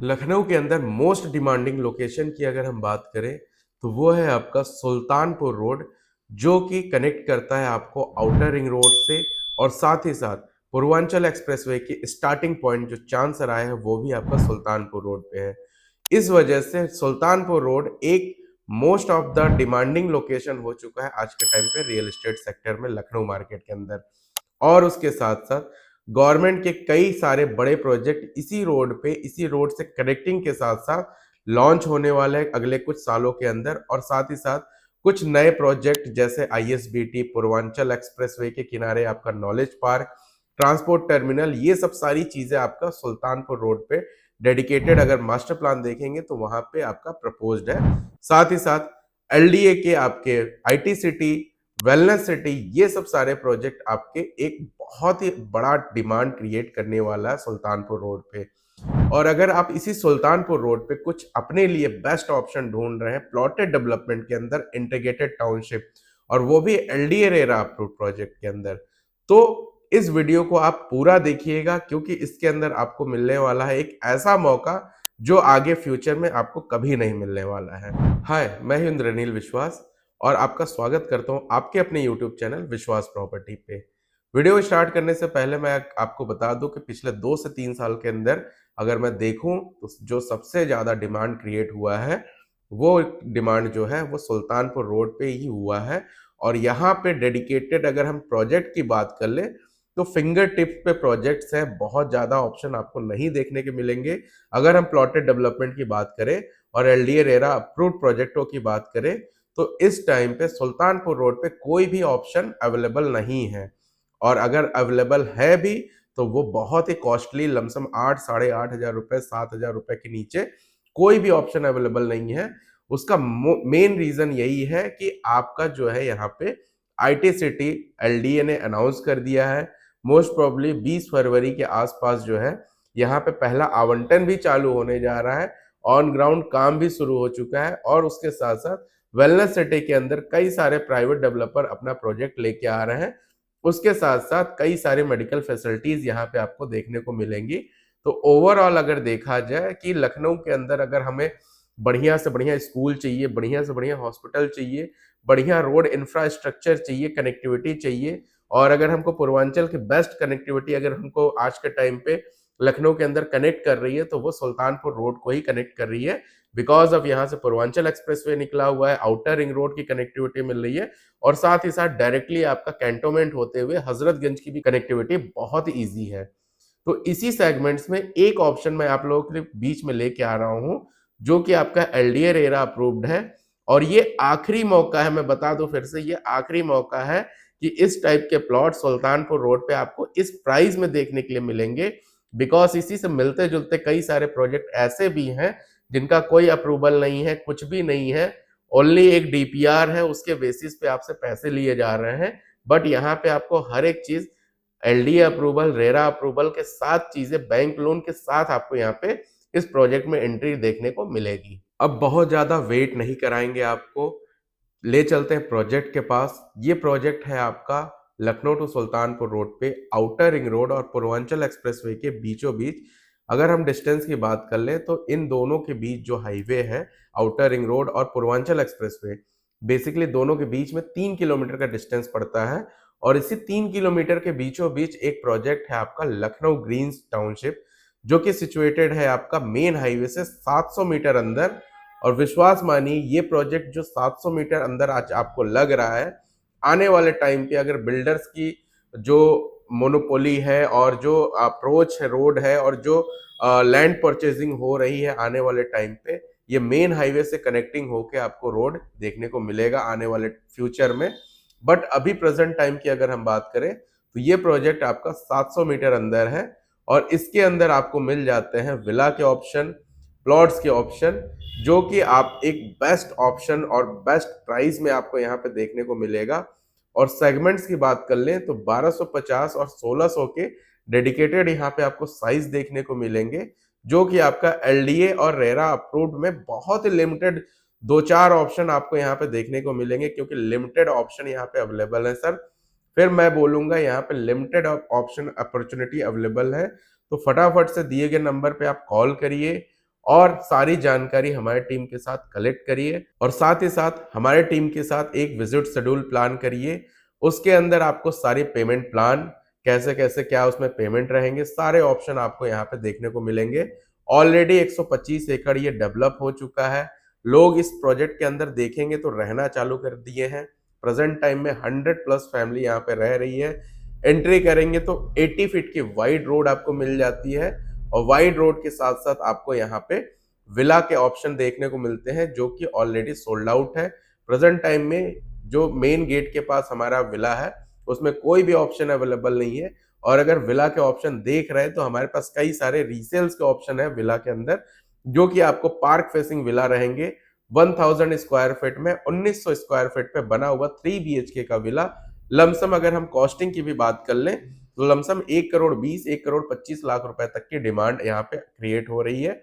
लखनऊ के अंदर most demanding location की अगर हम बात करें तो वो है आपका सुल्तानपुर रोड, जो कि कनेक्ट करता है आपको आउटर रिंग रोड से और साथ ही साथ पूर्वांचल एक्सप्रेसवे की स्टार्टिंग पॉइंट जो चांद सराय है वो भी आपका सुल्तानपुर रोड पे है। इस वजह से सुल्तानपुर रोड एक most of the demanding location हो चुका है आज के टाइम पे रियल एस्टेट सेक्टर में लखनऊ मार्केट के अंदर। और उसके साथ साथ गवर्नमेंट के कई सारे बड़े प्रोजेक्ट इसी रोड पे, इसी रोड से कनेक्टिंग के साथ साथ लॉन्च होने वाले हैं अगले कुछ सालों के अंदर। और साथ ही साथ कुछ नए प्रोजेक्ट जैसे आईएसबीटी, पूर्वांचल एक्सप्रेसवे के किनारे आपका नॉलेज पार्क, ट्रांसपोर्ट टर्मिनल, ये सब सारी चीजें आपका सुल्तानपुर रोड पे डेडिकेटेड अगर मास्टर प्लान देखेंगे तो वहां पे आपका प्रपोज्ड है। साथ ही साथ एलडीए के आपके आईटी सिटी, वेलनेस सिटी, ये सब सारे प्रोजेक्ट आपके एक बहुत ही बड़ा डिमांड क्रिएट करने वाला है सुल्तानपुर रोड पे। और अगर आप इसी सुल्तानपुर रोड पे कुछ अपने लिए बेस्ट ऑप्शन ढूंढ रहे हैं प्लॉटेड डेवलपमेंट के अंदर इंटीग्रेटेड टाउनशिप, और वो भी एलडीए रेरा अप्रूव्ड प्रोजेक्ट के अंदर, तो इस वीडियो को आप पूरा देखिएगा क्योंकि इसके अंदर आपको मिलने वाला है एक ऐसा मौका जो आगे फ्यूचर में आपको कभी नहीं मिलने वाला है। हाय, मैं हूं इंद्रनील विश्वास और आपका स्वागत करता हूं आपके अपने YouTube चैनल विश्वास प्रॉपर्टी पे। वीडियो स्टार्ट करने से पहले मैं आपको बता दूं कि पिछले 2 से 3 साल के अंदर अगर मैं देखूं तो जो सबसे ज्यादा डिमांड क्रिएट हुआ है वो डिमांड जो है वो सुल्तानपुर रोड पे ही हुआ है। और यहाँ पे डेडिकेटेड अगर हम प्रोजेक्ट की बात कर ले तो फिंगर टिप पे प्रोजेक्ट्स है, बहुत ज्यादा ऑप्शन आपको नहीं देखने के मिलेंगे। अगर हम प्लॉटेड डेवलपमेंट की बात करें और एलडीए रेरा अप्रूव्ड प्रोजेक्टों की बात करें तो इस टाइम पे सुल्तानपुर रोड पे कोई भी ऑप्शन अवेलेबल नहीं है। और अगर अवेलेबल है भी तो वो बहुत ही कॉस्टली, लमसम 8 साढ़े 8 हजार रुपए, 7 हजार रुपए के नीचे कोई भी ऑप्शन अवेलेबल नहीं है। उसका मेन रीजन यही है कि आपका जो है यहाँ पे आईटी सिटी एलडीए ने अनाउंस कर दिया है। मोस्ट प्रोबेबली 20 फरवरी के आसपास जो है यहाँ पे पहला आवंटन भी चालू होने जा रहा है, ऑन ग्राउंड काम भी शुरू हो चुका है। और उसके साथ साथ वेलनेस सिटी के अंदर कई सारे प्राइवेट डेवलपर अपना प्रोजेक्ट लेके आ रहे हैं। उसके साथ साथ कई सारे मेडिकल फैसिलिटीज यहाँ पे आपको देखने को मिलेंगी। तो ओवरऑल अगर देखा जाए कि लखनऊ के अंदर अगर हमें बढ़िया से बढ़िया स्कूल चाहिए, बढ़िया से बढ़िया हॉस्पिटल चाहिए, बढ़िया रोड इंफ्रास्ट्रक्चर चाहिए, कनेक्टिविटी चाहिए, और अगर हमको पूर्वांचल की बेस्ट कनेक्टिविटी अगर हमको आज के टाइम पे लखनऊ के अंदर कनेक्ट कर रही है तो वो सुल्तानपुर रोड को ही कनेक्ट कर रही है। बिकॉज ऑफ यहाँ से पूर्वांचल एक्सप्रेसवे निकला हुआ है, आउटर रिंग रोड की कनेक्टिविटी मिल रही है, और साथ ही साथ डायरेक्टली आपका कैंटोनमेंट होते हुए हजरतगंज की भी कनेक्टिविटी बहुत ही ईजी है। तो इसी सेगमेंट्स में एक ऑप्शन मैं आप लोगों के बीच में लेके आ रहा हूं जो कि आपका एलडीए रेरा अप्रूव्ड है। और ये आखिरी मौका है, मैं बता दूं फिर से, ये आखिरी मौका है कि इस टाइप के प्लॉट सुल्तानपुर रोड पे आपको इस प्राइस में देखने के लिए मिलेंगे। बिकॉज इसी से मिलते जुलते कई सारे प्रोजेक्ट ऐसे भी हैं जिनका कोई अप्रूवल नहीं है, कुछ भी नहीं है, ओनली एक डीपीआर है, उसके बेसिस पे आपसे पैसे लिए जा रहे हैं। बट यहाँ पे आपको हर एक चीज एलडीए अप्रूवल, रेरा अप्रूवल के साथ चीजें, बैंक लोन के साथ आपको यहाँ पे इस प्रोजेक्ट में एंट्री देखने को मिलेगी। अब बहुत ज्यादा वेट नहीं कराएंगे आपको, ले चलते हैं प्रोजेक्ट के पास। ये प्रोजेक्ट है आपका लखनऊ टू सुल्तानपुर रोड पे, आउटर रिंग रोड और पूर्वांचल एक्सप्रेसवे के बीचों बीच। अगर हम डिस्टेंस की बात कर ले तो इन दोनों के बीच जो हाईवे है, आउटर रिंग रोड और पूर्वांचल एक्सप्रेसवे, बेसिकली दोनों के बीच में 3 किलोमीटर का डिस्टेंस पड़ता है। और इसी 3 किलोमीटर के बीचों बीच एक प्रोजेक्ट है आपका लखनऊ ग्रीन्स टाउनशिप, जो कि सिचुएटेड है आपका मेन हाईवे से 700 मीटर अंदर। और विश्वास मानिए ये प्रोजेक्ट जो 700 मीटर अंदर आज आपको लग रहा है, आने वाले टाइम पे अगर बिल्डर्स की जो मोनोपोली है और जो अप्रोच है, रोड है, और जो लैंड परचेजिंग हो रही है आने वाले टाइम पे, ये मेन हाईवे से कनेक्टिंग होके आपको रोड देखने को मिलेगा आने वाले फ्यूचर में। बट अभी प्रेजेंट टाइम की अगर हम बात करें तो ये प्रोजेक्ट आपका 700 मीटर अंदर है, और इसके अंदर आपको मिल जाते हैं विला के ऑप्शन, प्लॉट्स के ऑप्शन, जो कि आप एक बेस्ट ऑप्शन और बेस्ट प्राइस में आपको यहाँ पे देखने को मिलेगा। और सेगमेंट्स की बात कर लें तो 1250 और 1600 के डेडिकेटेड यहाँ पे आपको साइज देखने को मिलेंगे, जो कि आपका एलडीए और रेरा अप्रूव्ड में बहुत ही लिमिटेड 2-4 ऑप्शन आपको यहाँ पे देखने को मिलेंगे, क्योंकि लिमिटेड ऑप्शन यहाँ पे अवेलेबल है सर। फिर मैं बोलूंगा यहाँ पे लिमिटेड ऑप्शन अपॉर्चुनिटी अवेलेबल है, तो फटाफट से दिए गए नंबर पे आप कॉल करिए और सारी जानकारी हमारे टीम के साथ कलेक्ट करिए और साथ ही साथ हमारे टीम के साथ एक विजिट शेड्यूल प्लान करिए। उसके अंदर आपको सारी पेमेंट प्लान कैसे कैसे क्या उसमें पेमेंट रहेंगे, सारे ऑप्शन आपको यहाँ पे देखने को मिलेंगे। ऑलरेडी 125 एकड़ ये डेवलप हो चुका है। लोग इस प्रोजेक्ट के अंदर देखेंगे तो रहना चालू कर दिए हैं। प्रेजेंट टाइम में 100+ फैमिली यहाँ पे रह रही है। एंट्री करेंगे तो 80 फीट की वाइड रोड आपको मिल जाती है और वाइड रोड के साथ साथ आपको यहाँ पे विला के ऑप्शन देखने को मिलते हैं जो कि ऑलरेडी सोल्ड आउट है। प्रेजेंट टाइम में जो मेन गेट के पास हमारा विला है उसमें कोई भी ऑप्शन अवेलेबल नहीं है। और अगर विला के ऑप्शन देख रहे हैं तो हमारे पास कई सारे रीसेल्स के ऑप्शन है विला के अंदर, जो कि आपको पार्क फेसिंग विला रहेंगे। 1000 स्क्वायर फीट में 1900 स्क्वायर फीट पे बना हुआ 3 BHK का विला। लमसम अगर हम कॉस्टिंग की भी बात कर लें तो लमसम 1,20,00,000 1,25,00,000 रुपए तक की डिमांड यहाँ पे क्रिएट हो रही है।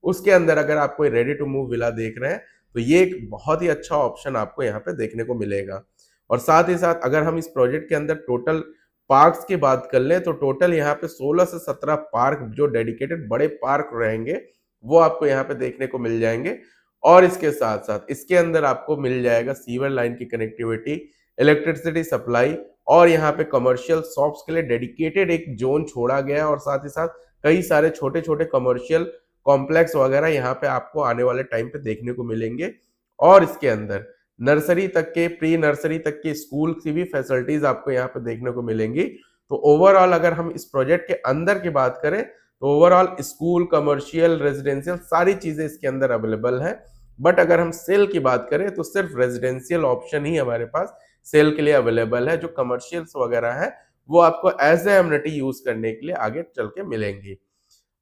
उसके अंदर अगर आप कोई रेडी टू मूव विला देख रहे हैं तो ये एक बहुत ही अच्छा ऑप्शन आपको यहाँ पे देखने को मिलेगा। और साथ ही साथ अगर हम इस प्रोजेक्ट के अंदर टोटल पार्क्स की बात कर लें तो टोटल यहाँ पे 16 से 17 पार्क जो डेडिकेटेड बड़े पार्क रहेंगे वो आपको यहाँ पे देखने को मिल जाएंगे। और इसके साथ साथ इसके अंदर आपको मिल जाएगा सीवर लाइन की कनेक्टिविटी, इलेक्ट्रिसिटी सप्लाई और यहाँ पे कमर्शियल शॉप्स के लिए डेडिकेटेड एक जोन छोड़ा गया है। और साथ ही साथ कई सारे छोटे छोटे कमर्शियल कॉम्प्लेक्स वगैरह यहाँ पे आपको आने वाले टाइम पे देखने को मिलेंगे। और इसके अंदर नर्सरी तक के, प्री नर्सरी तक के स्कूल की भी फैसिलिटीज आपको यहाँ पे देखने को मिलेंगी। तो ओवरऑल अगर हम इस प्रोजेक्ट के अंदर की बात करें तो ओवरऑल स्कूल, कमर्शियल, रेजिडेंशियल सारी चीजें इसके अंदर अवेलेबल है। बट अगर हम सेल की बात करें तो सिर्फ रेजिडेंशियल ऑप्शन ही हमारे पास सेल के लिए अवेलेबल है। जो कमर्शियल्स वगैरह है वो आपको एज ए एमिनिटी यूज करने के लिए आगे चल के मिलेंगी।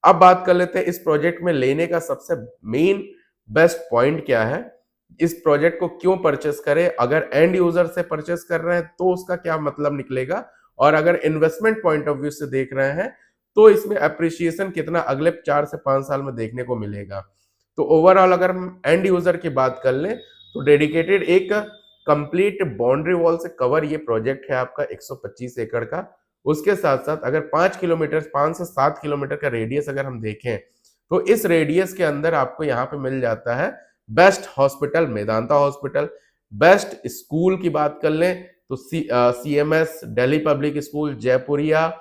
अब बात कर लेते हैं इस प्रोजेक्ट में लेने का सबसे मेन बेस्ट पॉइंट क्या है, इस प्रोजेक्ट को क्यों परचेस करें। अगर एंड यूजर से परचेस कर रहे हैं तो उसका क्या मतलब निकलेगा, और अगर इन्वेस्टमेंट पॉइंट ऑफ व्यू से देख रहे हैं तो इसमें अप्रिसिएशन कितना अगले 4 से 5 साल में देखने को मिलेगा। तो ओवरऑल अगर हम एंड यूजर की बात कर लें तो डेडिकेटेड एक कंप्लीट बाउंड्री वॉल से कवर ये प्रोजेक्ट है आपका 125 एकड़ का। उसके साथ साथ अगर 5 किलोमीटर 5 से 7 किलोमीटर का रेडियस अगर हम देखें तो इस रेडियस के अंदर आपको यहाँ पे मिल जाता है best hospital Medanta hospital. Best school की बात कर लें तो CMS, Delhi public school, Jaipuria,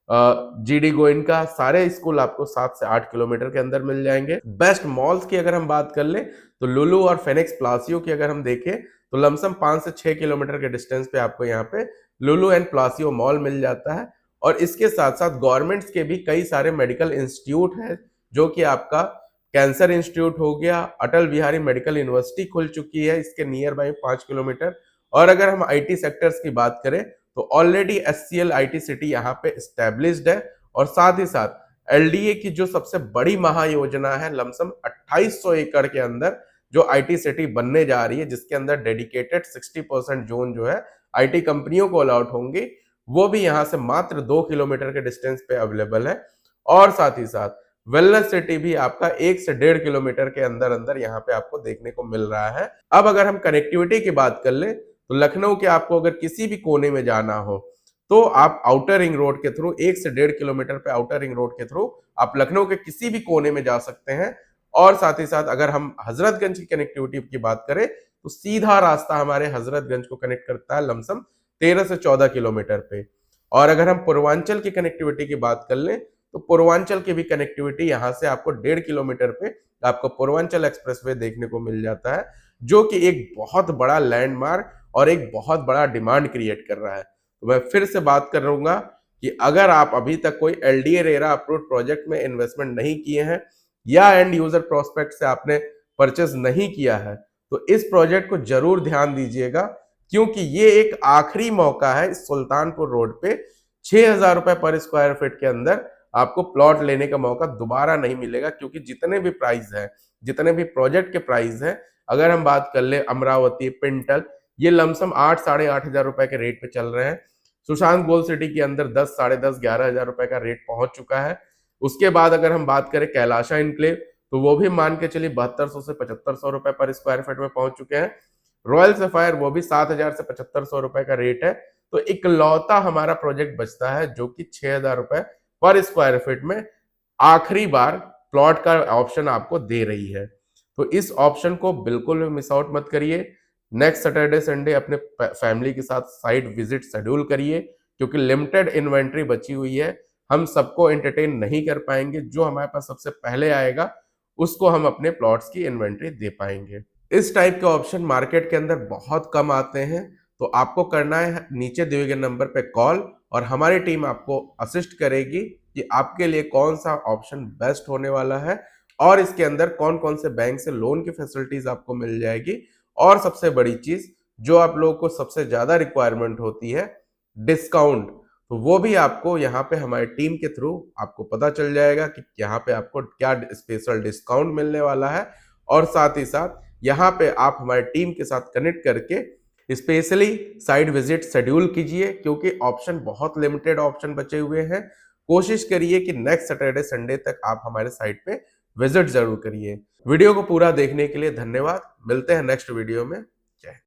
GD Goenka, सारे स्कूल आपको 7 से 8 किलोमीटर के अंदर मिल जाएंगे। बेस्ट मॉल्स की अगर हम बात कर लें तो लुलु और फेनिक्स प्लासियो की अगर हम देखें तो लमसम 5 से 6 किलोमीटर के डिस्टेंस पे आपको यहाँ पे लुलु एंड प्लासियो मॉल मिल जाता है। और इसके साथ साथ गवर्नमेंट्स के भी कई सारे मेडिकल इंस्टीट्यूट हैं, जो कि आपका कैंसर इंस्टीट्यूट हो गया, अटल बिहारी मेडिकल यूनिवर्सिटी खुल चुकी है इसके नियर बाय 5 किलोमीटर। और अगर हम IT सेक्टर्स की बात करें तो ऑलरेडी SCL IT सिटी यहाँ पे स्टैब्लिश्ड है। और साथ ही साथ LDA की जो सबसे बड़ी महायोजना है लमसम 2800 एकड़ के अंदर जो IT सिटी बनने जा रही है, जिसके अंदर डेडिकेटेड 60% जोन जो है IT कंपनियों को अलॉट होंगे, वो भी यहाँ से मात्र 2 किलोमीटर के डिस्टेंस पे अवेलेबल है। और साथ ही साथ वेलनेस सिटी भी आपका 1 से 1.5 किलोमीटर के अंदर अंदर यहाँ पे आपको देखने को मिल रहा है। अब अगर हम कनेक्टिविटी की बात कर ले तो लखनऊ के आपको अगर किसी भी कोने में जाना हो तो आप आउटर रिंग रोड के थ्रू 1 से 1.5 किलोमीटर पे आउटर रिंग रोड के थ्रू आप लखनऊ के किसी भी कोने में जा सकते हैं। और साथ ही साथ अगर हम हजरतगंज की कनेक्टिविटी की बात करें तो सीधा रास्ता हमारे हजरतगंज को कनेक्ट करता है लमसम 13 से 14 किलोमीटर पे। और अगर हम पूर्वांचल की कनेक्टिविटी की बात कर लें तो पूर्वांचल की भी कनेक्टिविटी यहाँ से आपको 1.5 किलोमीटर पे आपको पूर्वांचल एक्सप्रेसवे देखने को मिल जाता है, जो कि एक बहुत बड़ा लैंडमार्क और एक बहुत बड़ा डिमांड क्रिएट कर रहा है। तो मैं फिर से बात करूंगा कि अगर आप अभी तक कोई LDA रेरा अप्रूव्ड प्रोजेक्ट में इन्वेस्टमेंट नहीं किए हैं या एंड यूजर प्रोस्पेक्ट से आपने परचेस नहीं किया है तो इस प्रोजेक्ट को जरूर ध्यान दीजिएगा, क्योंकि ये एक आखिरी मौका है इस सुल्तानपुर रोड पे 6000 रुपए पर स्क्वायर फीट के अंदर आपको प्लॉट लेने का मौका दोबारा नहीं मिलेगा। क्योंकि जितने भी प्राइस है, जितने भी प्रोजेक्ट के प्राइस है, अगर हम बात कर ले अमरावती, पिंटल, ये लमसम 8 साढ़े 8 हजार रुपए के रेट पे चल रहे हैं। सुशांत गोल्ड सिटी के अंदर 10 साढ़े 10 11 हजार रुपए का रेट पहुंच चुका है। उसके बाद अगर हम बात करें कैलाशा इनक्लेव तो वो भी मान के चलिए 7200 से 7500 रुपए पर स्क्वायर फीट में पहुंच चुके हैं। रॉयल सफायर वो भी 7000 से 7500 रुपए का रेट है। तो इकलौता हमारा प्रोजेक्ट बचता है जो कि 6000 रुपए पर स्क्वायर फीट में आखिरी बार प्लॉट का ऑप्शन आपको दे रही है। तो इस ऑप्शन को बिल्कुल भी मिस आउट मत करिए। नेक्स्ट सैटरडे संडे अपने फैमिली के साथ साइट विजिट शेड्यूल करिए, क्योंकि लिमिटेड इन्वेंट्री बची हुई है। हम सबको एंटरटेन नहीं कर पाएंगे, जो हमारे पास सबसे पहले आएगा उसको हम अपने प्लॉट्स की इन्वेंट्री दे पाएंगे। इस टाइप के ऑप्शन मार्केट के अंदर बहुत कम आते हैं, तो आपको करना है नीचे दिए गए नंबर पे कॉल, और हमारी टीम आपको असिस्ट करेगी कि आपके लिए कौन सा ऑप्शन बेस्ट होने वाला है, और इसके अंदर कौन कौन से बैंक से लोन की फैसिलिटीज आपको मिल जाएगी। और सबसे बड़ी चीज जो आप लोगों को सबसे ज्यादा रिक्वायरमेंट होती है, डिस्काउंट, तो वो भी आपको यहाँ पे हमारी टीम के थ्रू आपको पता चल जाएगा कि यहाँ पे आपको क्या स्पेशल डिस्काउंट मिलने वाला है। और साथ ही साथ यहाँ पे आप हमारी टीम के साथ कनेक्ट करके स्पेशली साइट विजिट शेड्यूल कीजिए, क्योंकि ऑप्शन बहुत लिमिटेड ऑप्शन बचे हुए हैं। कोशिश करिए कि नेक्स्ट सैटरडे संडे तक आप हमारे साइट पे विजिट जरूर करिए। वीडियो को पूरा देखने के लिए धन्यवाद। मिलते हैं नेक्स्ट वीडियो में।